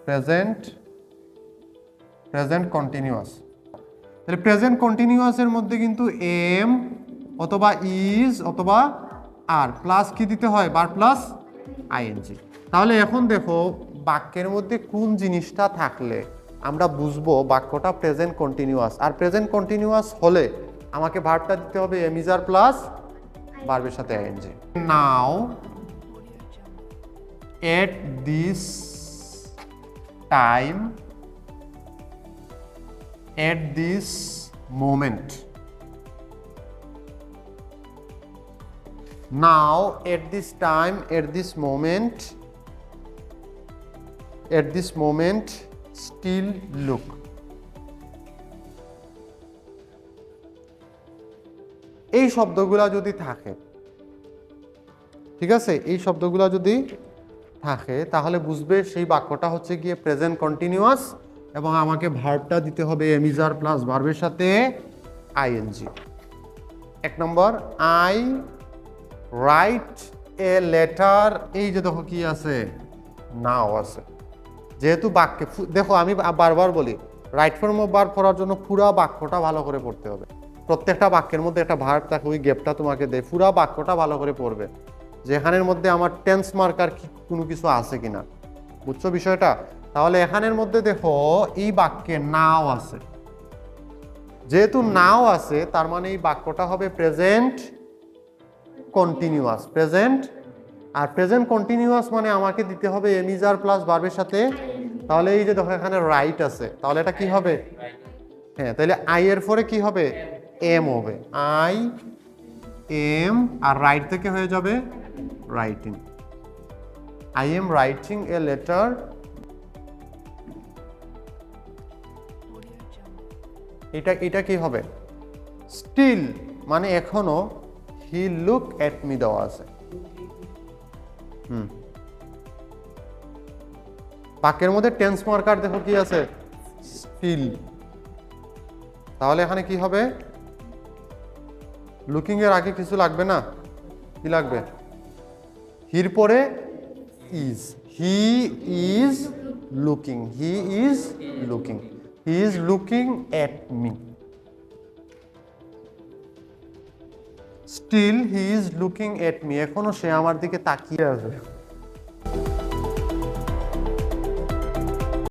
Present continuous. তাহলে present কন্টিনিউয়াসের মধ্যে কিন্তু এম অথবা ইজ অথবা আর প্লাস কি দিতে হয়, বার প্লাস আইএনজি। তাহলে এখন দেখো বাক্যের মধ্যে কোন জিনিসটা থাকলে আমরা বুঝবো বাক্যটা প্রেজেন্ট কন্টিনিউয়াস। আর প্রেজেন্ট কন্টিনিউয়াস হলে আমাকে ভার্বটা দিতে হবে এম ইজ আর প্লাস ভার্বের সাথে ING. Now at this time, at this moment. Now at this time, at this moment, still look. এই শব্দগুলা যদি থাকে, ঠিক আছে, এই শব্দগুলা যদি থাকে তাহলে বুঝবে সেই বাক্যটা হচ্ছে গিয়ে প্রেজেন্ট কন্টিনিউয়াস এবং আমাকে ভার্বটা দিতে হবে এম ইজ আর প্লাস ভার্বের সাথে আইএনজি। এক নম্বর, আই রাইট এ লেটার, এই যে দেখো কি আছে, নাও আছে। যেহেতু বাক্যে দেখো আমি বারবার বলি রাইট ফর্ম অফ ভার্ব পড়ার জন্য পুরা বাক্যটা ভালো করে পড়তে হবে। প্রত্যেকটা বাক্যের মধ্যে একটা ভার্ব থাকে, ওই গ্যাপটা তোমাকে দেয়, পুরা বাক্যটা ভালো করে পড়বে যেখানের মধ্যে আমার টেন্স মার্কার কোনো কিছু আছে কিনা, বুঝছো বিষয়টা? তাহলে এখানের মধ্যে দেখো এই বাক্যে নাও আছে, যেহেতু নাও আছে তার মানে এই বাক্যটা হবে প্রেজেন্ট কন্টিনিউয়াস। প্রেজেন্ট আর প্রেজেন্ট কন্টিনিউয়াস মানে আমাকে দিতে হবে এম ইজ আর প্লাস ভার্বের সাথে। তাহলে এই যে দেখো এখানে রাইট আছে, তাহলে এটা কি হবে? হ্যাঁ, তাহলে আই এর পরে কি হবে? এম হবে, আই এম, আর রাইট থেকে হয়ে যাবে writing. I am writing a letter, এটা কি হবে? স্টিল মানে এখনো, হি লুক এট মি দেওয়া আছে। বাক্যের মধ্যে টেন্স মার্কার দেখো কি আছে, স্টিল। তাহলে এখানে কি হবে? লুকিং এর আগে কিছু লাগবে না, কি লাগবে? হির পরে is, he is looking, he is looking, he is looking at me. Still he is looking at me, এখনো সে আমার দিকে তাকিয়ে আছে।